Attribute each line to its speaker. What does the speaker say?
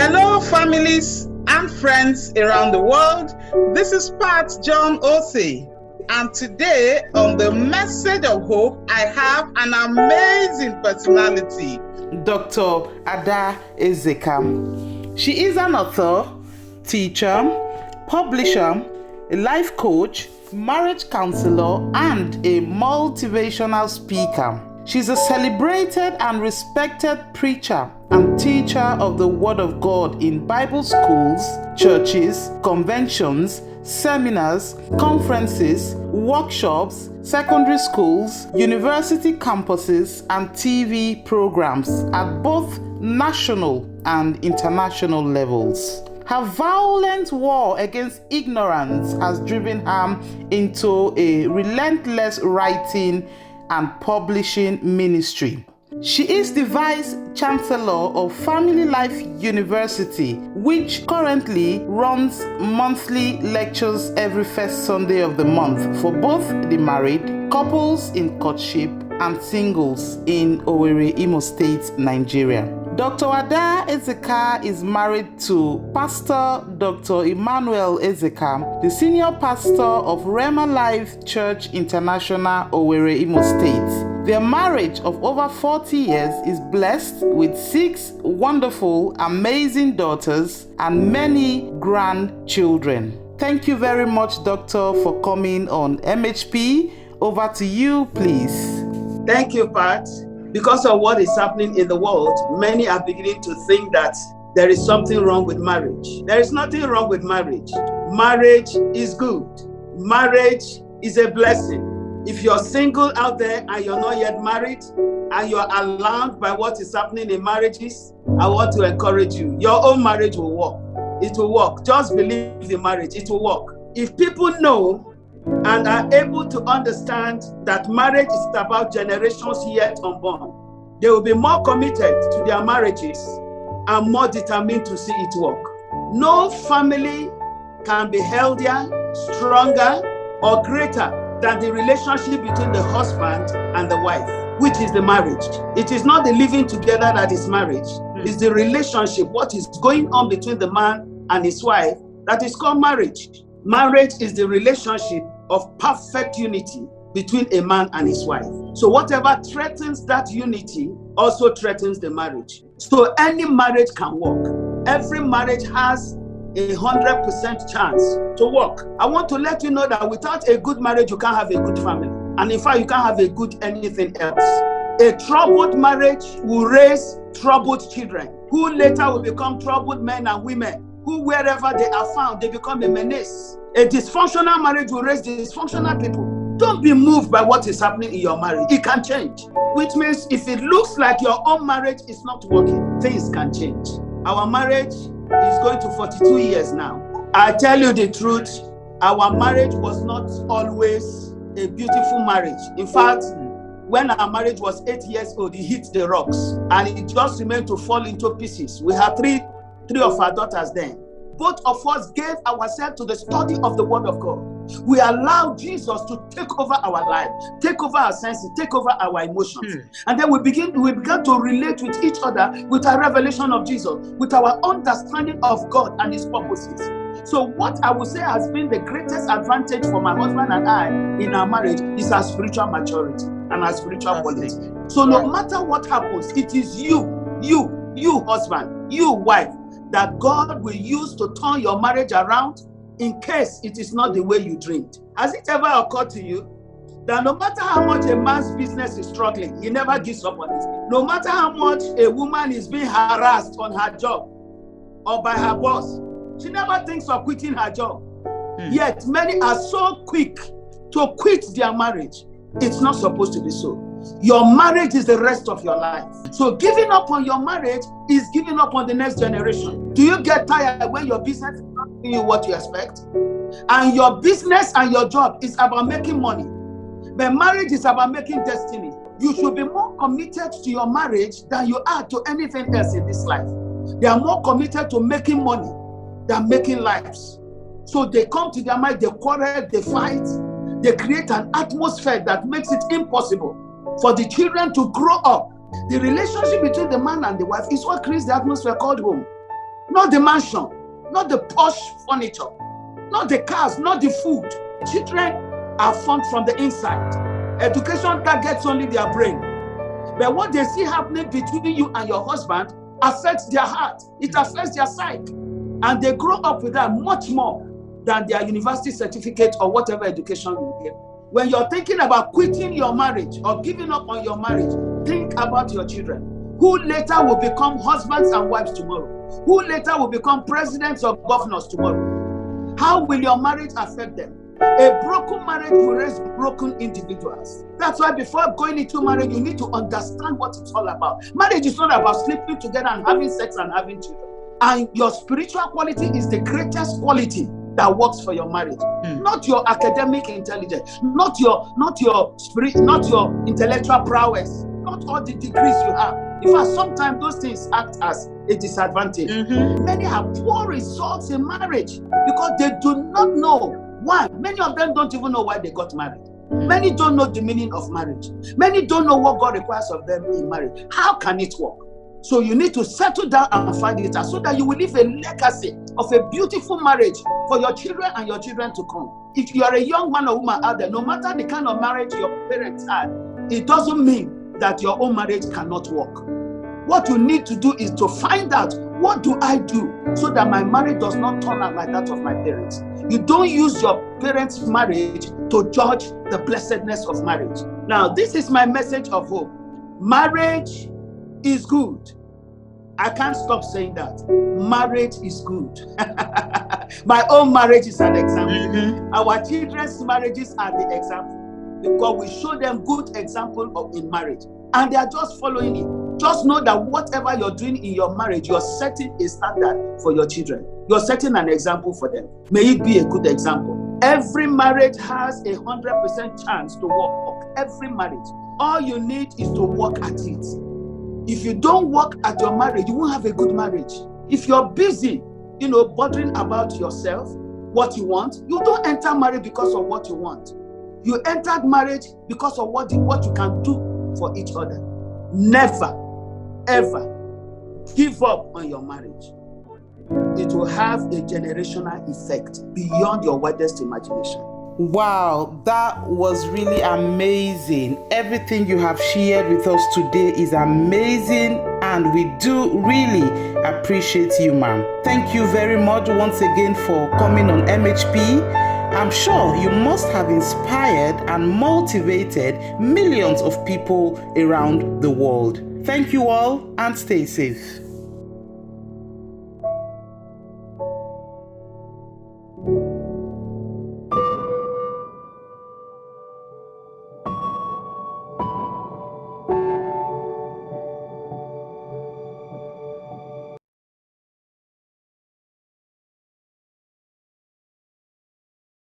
Speaker 1: Hello, families and friends around the world. This is Pat John-Oseh. And today on the Message of Hope, I have an amazing personality, Dr. Adaeze Ezeka. She is an author, teacher, publisher, a life coach, marriage counselor, and a motivational speaker. She's a celebrated and respected preacher and teacher of the Word of God in Bible schools, churches, conventions, seminars, conferences, workshops, secondary schools, university campuses, and TV programs at both national and international levels. Her violent war against ignorance has driven her into a relentless writing and publishing ministry. She is the Vice Chancellor of Family Life University, which currently runs monthly lectures every first Sunday of the month for both the married, couples in courtship, and singles in Owerri, Imo State, Nigeria. Dr. Adaeze Ezeka is married to Pastor Dr. Emmanuel Ezeka, the senior pastor of Rema Life Church International, Owerri, Imo State. Their marriage of over 40 years is blessed with 6 wonderful, amazing daughters and many grandchildren. Thank you very much, Doctor, for coming on MHP. Over to you, please.
Speaker 2: Thank you, Pat. Because of what is happening in the world, many are beginning to think that there is something wrong with marriage. There is nothing wrong with marriage. Marriage is good. Marriage is a blessing. If you're single out there and you're not yet married, and you're alarmed by what is happening in marriages, I want to encourage you. Your own marriage will work. It will work. Just believe in marriage. It will work. If people know and are able to understand that marriage is about generations yet unborn, they will be more committed to their marriages and more determined to see it work. No family can be healthier, stronger, or greater than the relationship between the husband and the wife, which is the marriage. It is not the living together that is marriage. It's the relationship, what is going on between the man and his wife, that is called marriage. Marriage is the relationship of perfect unity between a man and his wife. So whatever threatens that unity also threatens the marriage. So any marriage can work. Every marriage has 100% chance to work. I want to let you know that without a good marriage, you can't have a good family. And in fact, you can't have a good anything else. A troubled marriage will raise troubled children, who later will become troubled men and women, who wherever they are found, they become a menace. A dysfunctional marriage will raise dysfunctional people. Don't be moved by what is happening in your marriage. It can change. Which means if it looks like your own marriage is not working, things can change. Our marriage is going to 42 years now. I tell you the truth, our marriage was not always a beautiful marriage. In fact, when our marriage was 8 years old, it hit the rocks and it just remained to fall into pieces. We had three of our daughters then. Both of us gave ourselves to the study of the Word of God. We allowed Jesus to take over our life, take over our senses, take over our emotions. And then we began to relate with each other with our revelation of Jesus, with our understanding of God and His purposes. So what I would say has been the greatest advantage for my husband and I in our marriage is our spiritual maturity and our spiritual quality. So no matter what happens, it is you husband, you wife, that God will use to turn your marriage around in case it is not the way you dreamed. Has it ever occurred to you that no matter how much a man's business is struggling, he never gives up on it? No matter how much a woman is being harassed on her job or by her boss, she never thinks of quitting her job. Yet many are so quick to quit their marriage. It's not supposed to be so. Your marriage is the rest of your life. So giving up on your marriage is giving up on the next generation. Do you get tired when your business is not giving you what you expect? And your business and your job is about making money. But marriage is about making destiny. You should be more committed to your marriage than you are to anything else in this life. They are more committed to making money than making lives. So they come to their mind, they quarrel, they fight, they create an atmosphere that makes it impossible for the children to grow up. The relationship between the man and the wife is what creates the atmosphere called home. not the mansion, not the posh furniture, not the cars, not the food. Children are formed from the inside. Education targets only their brain. But what they see happening between you and your husband affects their heart. It affects their psyche. And they grow up with that much more than their university certificate or whatever education you get. When you're thinking about quitting your marriage or giving up on your marriage, think about your children, who later will become husbands and wives tomorrow, who later will become presidents or governors tomorrow. How will your marriage affect them? A broken marriage will raise broken individuals. That's why before going into marriage, you need to understand what it's all about. Marriage is not about sleeping together and having sex and having children. And your spiritual quality is the greatest quality that works for your marriage. Not your academic intelligence, not your spirit, not your intellectual prowess, not all the degrees you have. In fact, sometimes those things act as a disadvantage. Many have poor results in marriage because they do not know why. Many of them don't even know why they got married. Many don't know the meaning of marriage. Many don't know what God requires of them in marriage. How can it work? So you need to settle down and find it out so that you will leave a legacy of a beautiful marriage for your children and your children to come. If you are a young man or woman out there, no matter the kind of marriage your parents had, it doesn't mean that your own marriage cannot work. What you need to do is to find out, what do I do so that my marriage does not turn out like that of my parents? You don't use your parents' marriage to judge the blessedness of marriage. Now, this is my message of hope. Marriage is good. I can't stop saying that. Marriage is good. My own marriage is an example. Our children's marriages are the example because we show them good example in marriage and they are just following it. Just know that whatever you're doing in your marriage, you're setting a standard for your children. You're setting an example for them. May it be a good example. Every marriage has 100% chance to work. Every marriage. All you need is to work at it. If you don't work at your marriage, you won't have a good marriage. If you're busy, bothering about yourself, what you want, you don't enter marriage because of what you want. You entered marriage because of what you can do for each other. Never, ever give up on your marriage. It will have a generational effect beyond your wildest imagination.
Speaker 1: Wow, that was really amazing. Everything you have shared with us today is amazing, and we do really appreciate you, ma'am. Thank you very much once again for coming on MHP. I'm sure you must have inspired and motivated millions of people around the world. Thank you all and stay safe.